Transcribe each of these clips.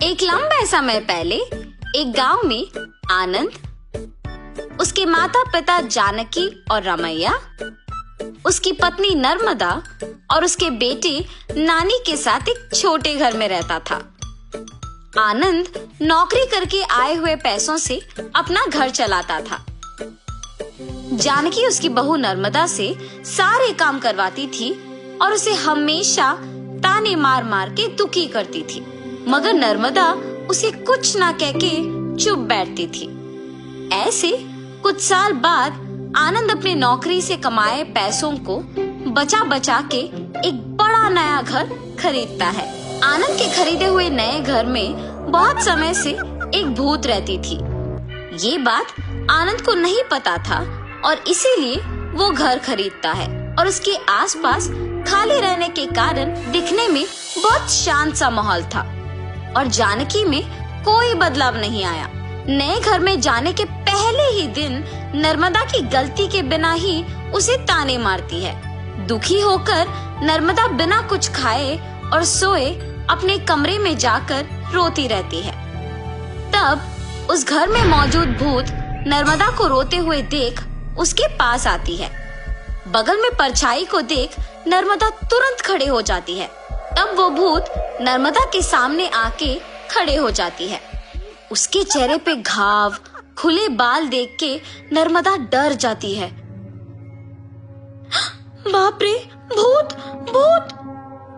एक लंबे समय पहले एक गांव में आनंद, उसके माता पिता जानकी और रमैया, उसकी पत्नी नर्मदा और उसके बेटे नानी के साथ एक छोटे घर में रहता था। आनंद नौकरी करके आए हुए पैसों से अपना घर चलाता था। जानकी उसकी बहू नर्मदा से सारे काम करवाती थी और उसे हमेशा ताने मार मार के दुखी करती थी, मगर नर्मदा उसे कुछ ना कह के चुप बैठती थी। ऐसे कुछ साल बाद आनंद अपने नौकरी से कमाए पैसों को बचा बचा के एक बड़ा नया घर खरीदता है। आनंद के खरीदे हुए नए घर में बहुत समय से एक भूत रहती थी। ये बात आनंद को नहीं पता था और इसीलिए वो घर खरीदता है और उसके आसपास खाली रहने के कारण दिखने में बहुत शांत सा माहौल था और जानकी में कोई बदलाव नहीं आया। नए घर में जाने के पहले ही दिन नर्मदा की गलती के बिना ही उसे ताने मारती है। दुखी होकर नर्मदा बिना कुछ खाए और सोए अपने कमरे में जाकर रोती रहती है। तब उस घर में मौजूद भूत नर्मदा को रोते हुए देख उसके पास आती है। बगल में परछाई को देख नर्मदा तुरंत खड़े हो जाती है। तब वो भूत नर्मदा के सामने आके खड़े हो जाती है। उसके चेहरे पे घाव, खुले बाल देख के नर्मदा डर जाती है। बाप रे, भूत भूत!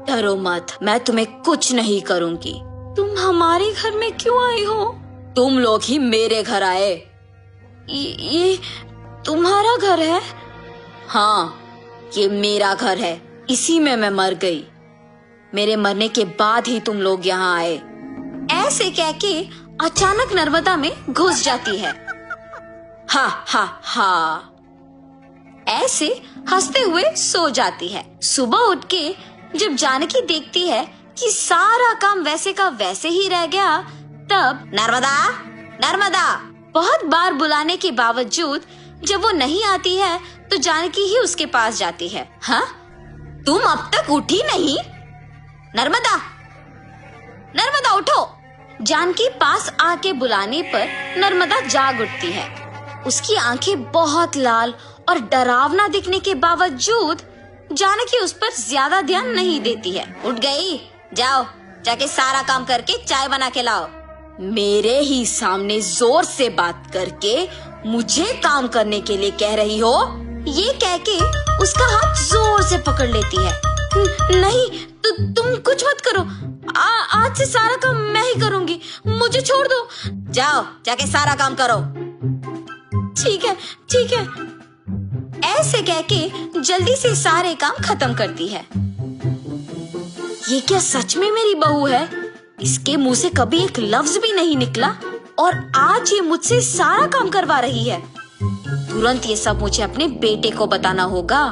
डरो मत, मैं तुम्हें कुछ नहीं करूंगी। तुम हमारे घर में क्यों आई हो? तुम लोग ही मेरे घर आए। ये तुम्हारा घर है? हाँ, ये मेरा घर है। इसी में मैं मर गई। मेरे मरने के बाद ही तुम लोग यहाँ आए। ऐसे कह के अचानक नर्मदा में घुस जाती है। हा हा हा! ऐसे हंसते हुए सो जाती है। सुबह उठ के जब जानकी देखती है कि सारा काम वैसे का वैसे ही रह गया, तब नर्मदा नर्मदा बहुत बार बुलाने के बावजूद जब वो नहीं आती है तो जानकी ही उसके पास जाती है। हाँ, तुम अब तक उठी नहीं? नर्मदा नर्मदा उठो! जानकी पास आके बुलाने पर नर्मदा जाग उठती है। उसकी आंखें बहुत लाल और डरावना दिखने के बावजूद जानकी उस पर ज्यादा ध्यान नहीं देती है। उठ गई? जाओ, जाके सारा काम करके चाय बना के लाओ। मेरे ही सामने जोर से बात करके मुझे काम करने के लिए कह रही हो? ये कह के उसका हाथ जोर से पकड़ लेती है। नहीं, तुम कुछ मत करो। आज से सारा काम मैं ही करूंगी, मुझे छोड़ दो। जाओ, जाके सारा काम करो। ठीक है, ठीक है। ऐसे कह के जल्दी से सारे काम खत्म करती है। ये क्या सच में मेरी बहू है? इसके मुंह से कभी एक लफ्ज भी नहीं निकला और आज ये मुझसे सारा काम करवा रही है। तुरंत ये सब मुझे अपने बेटे को बताना होगा।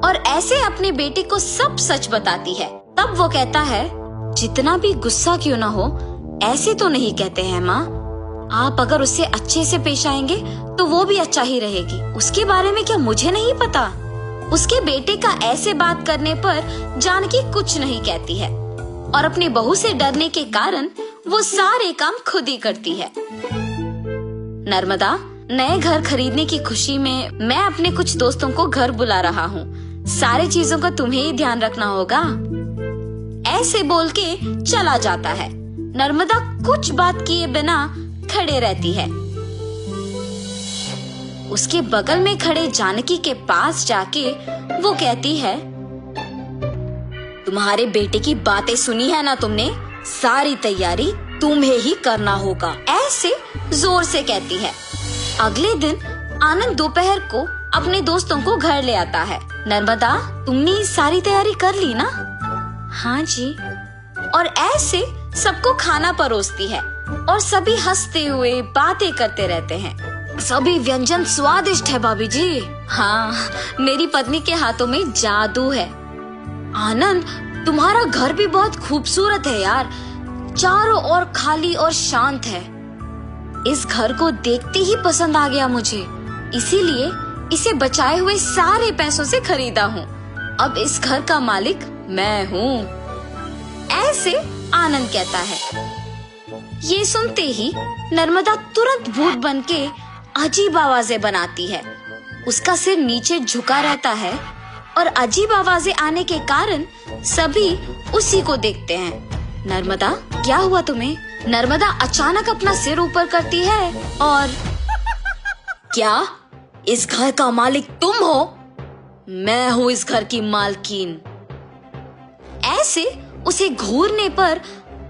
और ऐसे अपने बेटे को सब सच बताती है। तब वो कहता है, जितना भी गुस्सा क्यों ना हो, ऐसे तो नहीं कहते हैं माँ। आप अगर उससे अच्छे से पेश आएंगे तो वो भी अच्छा ही रहेगी। उसके बारे में क्या मुझे नहीं पता? उसके बेटे का ऐसे बात करने पर जानकी कुछ नहीं कहती है और अपनी बहू से डरने के कारण वो सारे काम खुद ही करती है। नर्मदा, नए घर खरीदने की खुशी में मैं अपने कुछ दोस्तों को घर बुला रहा हूँ। सारी चीजों का तुम्हें ही ध्यान रखना होगा। ऐसे बोल के चला जाता है। नर्मदा कुछ बात किए बिना खड़े रहती है। उसके बगल में खड़े जानकी के पास जाके वो कहती है, तुम्हारे बेटे की बातें सुनी है ना तुमने? सारी तैयारी तुम्हें ही करना होगा। ऐसे जोर से कहती है। अगले दिन आनंद दोपहर को अपने दोस्तों को घर ले आता है। नर्मदा, तुमने सारी तैयारी कर ली ना? हाँ जी। और ऐसे सबको खाना परोसती है और सभी हंसते हुए बातें करते रहते हैं। सभी व्यंजन स्वादिष्ट है भाभी जी। हाँ, मेरी पत्नी के हाथों में जादू है। आनंद, तुम्हारा घर भी बहुत खूबसूरत है यार। चारों ओर खाली और शांत है। इस घर को देखते ही पसंद आ गया मुझे, इसीलिए इसे बचाए हुए सारे पैसों से खरीदा हूँ। अब इस घर का मालिक मैं हूँ। ऐसे आनंद कहता है। ये सुनते ही नर्मदा तुरंत भूत बनके अजीब आवाजें बनाती है। उसका सिर नीचे झुका रहता है और अजीब आवाजें आने के कारण सभी उसी को देखते हैं। नर्मदा, क्या हुआ तुम्हें? नर्मदा अचानक अपना सिर ऊपर करती है और क्या इस घर का मालिक तुम हो? मैं हूँ इस घर की मालकिन। ऐसे उसे घूरने पर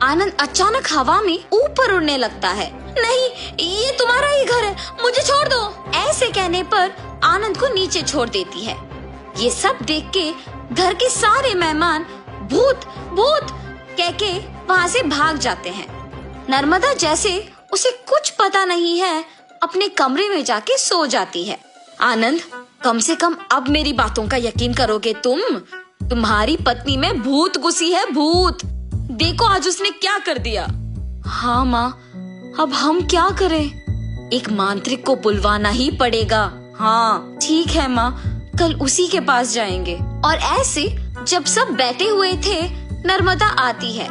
आनंद अचानक हवा में ऊपर उड़ने लगता है। नहीं, ये तुम्हारा ही घर है, मुझे छोड़ दो। ऐसे कहने पर आनंद को नीचे छोड़ देती है। ये सब देख के घर के सारे मेहमान भूत भूत कह के वहाँ से भाग जाते हैं। नर्मदा जैसे उसे कुछ पता नहीं है अपने कमरे में जाके सो जाती है। आनंद, कम से कम अब मेरी बातों का यकीन करोगे तुम? तुम्हारी पत्नी में भूत घुसी है, भूत। देखो आज उसने क्या कर दिया। हाँ माँ, अब हम क्या करें? एक मांत्रिक को बुलवाना ही पड़ेगा। हाँ ठीक है माँ, कल उसी के पास जाएंगे। और ऐसे जब सब बैठे हुए थे, नर्मदा आती है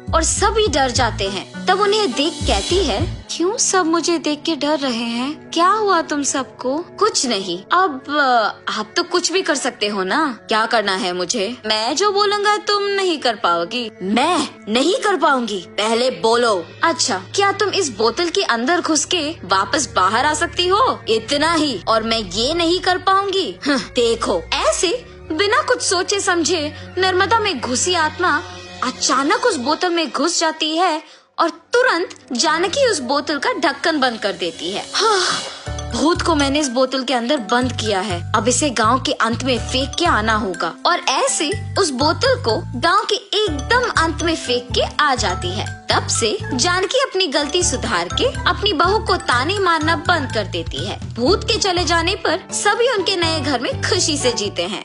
और सभी डर जाते हैं। तब उन्हें देख कहती है, क्यों सब मुझे देख के डर रहे हैं? क्या हुआ तुम सबको? कुछ नहीं। अब आप तो कुछ भी कर सकते हो ना। क्या करना है मुझे? मैं जो बोलूँगा तुम नहीं कर पाओगी। मैं नहीं कर पाऊंगी? पहले बोलो। अच्छा, क्या तुम इस बोतल के अंदर घुस के वापस बाहर आ सकती हो? इतना ही, और मैं ये नहीं कर पाऊंगी? देखो। ऐसे बिना कुछ सोचे समझे नर्मदा में घुसी आत्मा अचानक उस बोतल में घुस जाती है और तुरंत जानकी उस बोतल का ढक्कन बंद कर देती है। भूत को मैंने इस बोतल के अंदर बंद किया है, अब इसे गांव के अंत में फेंक के आना होगा। और ऐसे उस बोतल को गांव के एकदम अंत में फेंक के आ जाती है। तब से जानकी अपनी गलती सुधार के अपनी बहू को ताने मारना बंद कर देती है। भूत के चले जाने पर सभी उनके नए घर में खुशी से जीते हैं।